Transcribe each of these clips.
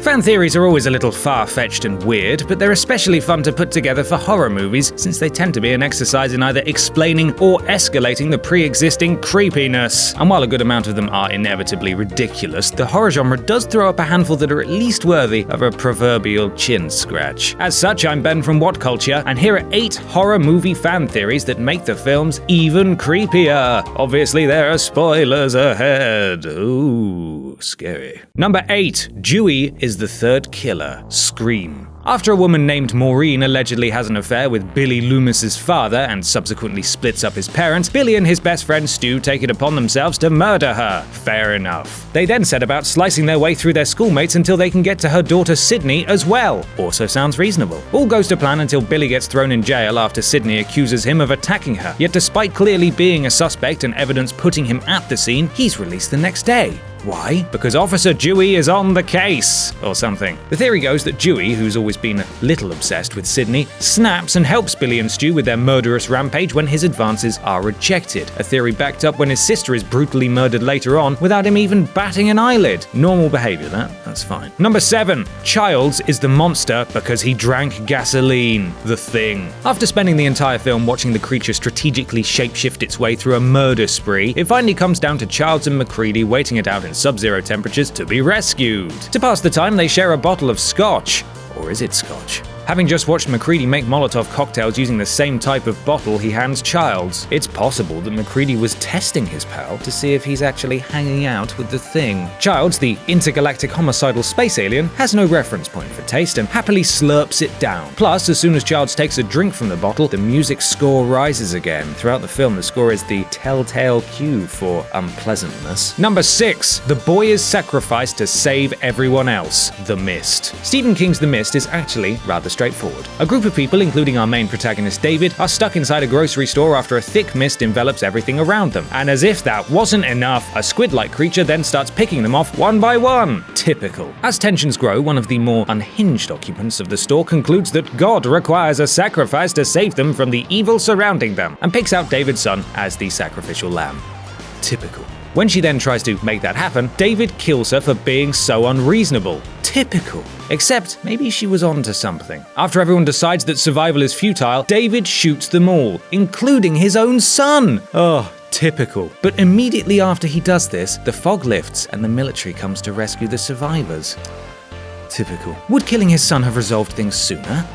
Fan theories are always a little far-fetched and weird, but they're especially fun to put together for horror movies since they tend to be an exercise in either explaining or escalating the pre-existing creepiness. And while a good amount of them are inevitably ridiculous, the horror genre does throw up a handful that are at least worthy of a proverbial chin scratch. As such, I'm Ben from Whatculture, and here are 8 horror movie fan theories that make the films even creepier. Obviously, there are spoilers ahead. Ooh, scary. Number 8. Dewey is the third killer. Scream. After a woman named Maureen allegedly has an affair with Billy Loomis's father and subsequently splits up his parents, Billy and his best friend Stu take it upon themselves to murder her. Fair enough. They then set about slicing their way through their schoolmates until they can get to her daughter Sydney as well. Also sounds reasonable. All goes to plan until Billy gets thrown in jail after Sydney accuses him of attacking her. Yet despite clearly being a suspect and evidence putting him at the scene, he's released the next day. Why? Because Officer Dewey is on the case, or something. The theory goes that Dewey, who's always been a little obsessed with Sydney, snaps and helps Billy and Stu with their murderous rampage when his advances are rejected. A theory backed up when his sister is brutally murdered later on without him even batting an eyelid. Normal behavior, that's fine. Number 7. Childs is the monster because he drank gasoline. The Thing. After spending the entire film watching the creature strategically shapeshift its way through a murder spree, it finally comes down to Childs and MacReady waiting it out in sub-zero temperatures to be rescued. To pass the time, they share a bottle of scotch. Or is it scotch? Having just watched MacReady make Molotov cocktails using the same type of bottle he hands Childs, it's possible that MacReady was testing his pal to see if he's actually hanging out with the Thing. Childs, the intergalactic homicidal space alien, has no reference point for taste and happily slurps it down. Plus, as soon as Childs takes a drink from the bottle, the music score rises again. Throughout the film, the score is the telltale cue for unpleasantness. Number 6. The boy is sacrificed to save everyone else. The Mist. Stephen King's The Mist is actually rather straightforward. A group of people, including our main protagonist David, are stuck inside a grocery store after a thick mist envelops everything around them. And as if that wasn't enough, a squid-like creature then starts picking them off one by one. Typical. As tensions grow, one of the more unhinged occupants of the store concludes that God requires a sacrifice to save them from the evil surrounding them, and picks out David's son as the sacrificial lamb. Typical. When she then tries to make that happen, David kills her for being so unreasonable. Typical. Except maybe she was onto something. After everyone decides that survival is futile, David shoots them all, including his own son. Oh, typical. But immediately after he does this, the fog lifts and the military comes to rescue the survivors. Typical. Would killing his son have resolved things sooner?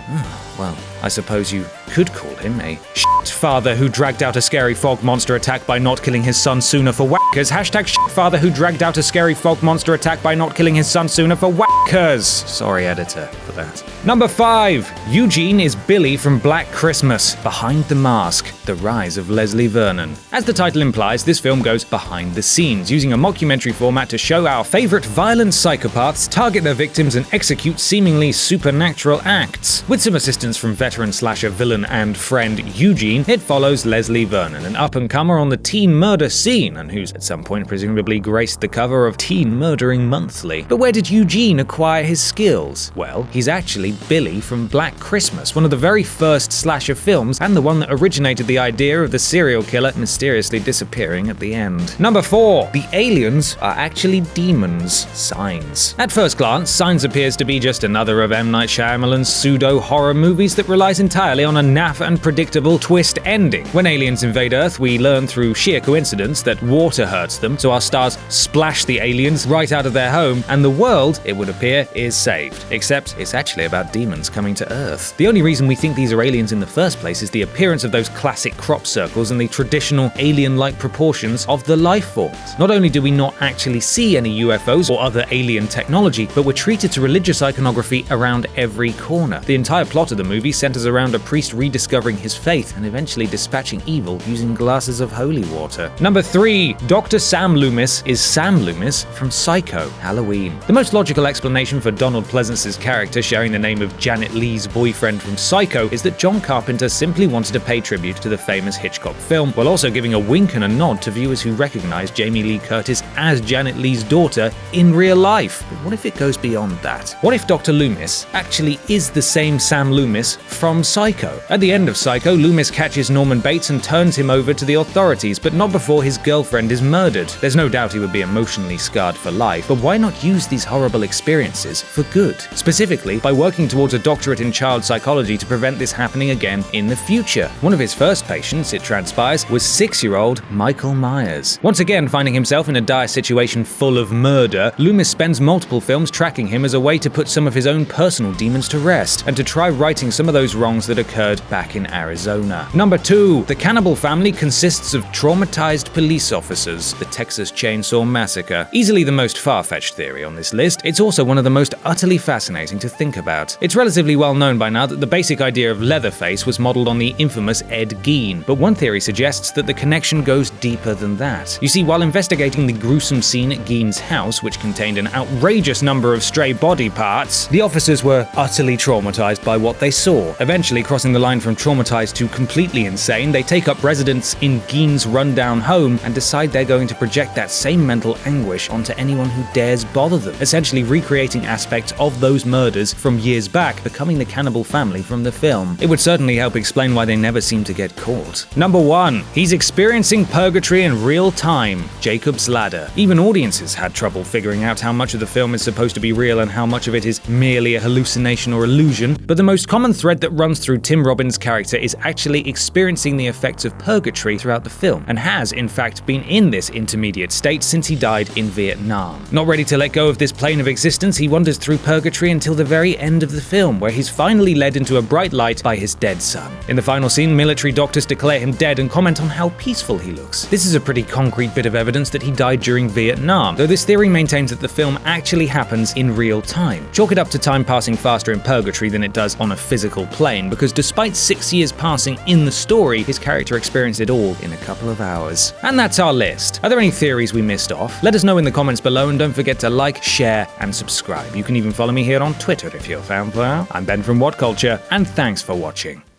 Well, I suppose you could call him a father who dragged out a scary fog monster attack by not killing his son sooner for whackers. # father who dragged out a scary fog monster attack by not killing his son sooner for whackers. Sorry, editor, for that. Number 5. Eugene is Billy from Black Christmas. Behind the Mask. The Rise of Leslie Vernon. As the title implies, this film goes behind the scenes, using a mockumentary format to show our favorite violent psychopaths target their victims and execute seemingly supernatural acts. With some assistance from veteran slasher villain and friend Eugene, it follows Leslie Vernon, an up-and-comer on the teen murder scene, and who's at some point presumably graced the cover of Teen Murdering Monthly. But where did Eugene acquire his skills? Well, he's actually Billy from Black Christmas, one of the very first slasher films, and the one that originated the idea of the serial killer mysteriously disappearing at the end. Number 4. The aliens are actually demons. Signs. At first glance, Signs appears to be just another of M. Night Shyamalan's pseudo-horror movies that relies entirely on a naff and predictable twist ending. When aliens invade Earth, we learn through sheer coincidence that water hurts them, so our stars splash the aliens right out of their home, and the world, it would appear, is saved. Except it's actually about demons coming to Earth. The only reason we think these are aliens in the first place is the appearance of those classic crop circles and the traditional alien-like proportions of the life forms. Not only do we not actually see any UFOs or other alien technology, but we're treated to religious iconography around every corner. The entire plot of the movie centers around a priest rediscovering his faith and eventually dispatching evil using glasses of holy water. Number 3. Dr. Sam Loomis is Sam Loomis from Psycho. Halloween. The most logical explanation for Donald Pleasance's character sharing the name of Janet Leigh's boyfriend from Psycho is that John Carpenter simply wanted to pay tribute to the famous Hitchcock film, while also giving a wink and a nod to viewers who recognized Jamie Lee Curtis as Janet Leigh's daughter in real life. But what if it goes beyond that? What if Dr. Loomis actually is the same Sam Loomis from Psycho? At the end of Psycho, Loomis catches Norman Bates and turns him over to the authorities, but not before his girlfriend is murdered. There's no doubt he would be emotionally scarred for life, but why not use these horrible experiences for good? Specifically, by working towards a doctorate in child psychology to prevent this happening again in the future. One of his first patients, it transpires, was 6-year-old Michael Myers. Once again, finding himself in a dire situation full of murder, Loomis spends multiple films tracking him as a way to put some of his own personal demons to rest, and to try righting some of those wrongs that occurred back in Arizona. Number 2. The cannibal family consists of traumatized police officers. The Texas Chainsaw Massacre. Easily the most far-fetched theory on this list, it's also one of the most utterly fascinating to think about. It's relatively well known by now that the basic idea of Leatherface was modeled on the infamous Ed Gein, but one theory suggests that the connection goes deeper than that. You see, while investigating the gruesome scene at Gein's house, which contained an outrageous number of stray body parts, the officers were utterly traumatized by what they saw. Eventually, crossing the line from traumatized to completely insane, they take up residence in Gein's rundown home and decide they're going to project that same mental anguish onto anyone who dares bother them, essentially recreating aspects of those murders from years back, becoming the cannibal family from the film. It would certainly help explain why they never seem to get caught. Number 1. He's experiencing purgatory in real time. Jacob's Ladder. Even audiences had trouble figuring out how much of the film is supposed to be real and how much of it is merely a hallucination or illusion, but the most common thread that runs through Tim Robbins' character is actually experiencing the effects of purgatory throughout the film, and has, in fact, been in this intermediate state since he died in Vietnam. Not ready to let go of this plane of existence, he wanders through purgatory until the very end of the film, where he's finally led into a bright light by his dead son. In the final scene, military doctors declare him dead and comment on how peaceful he looks. This is a pretty concrete bit of evidence that he died during Vietnam, though this theory maintains that the film actually happens in real time. Chalk it up to time passing faster in purgatory than it does on a physical plane, because despite 6 years passing in the story, his character experienced it all in a couple of hours. And that's our list. Are there any theories we missed off? Let us know in the comments below, and don't forget to like, share, and subscribe. You can even follow me here on Twitter if you're a fan player. I'm Ben from Whatculture, and thanks for watching.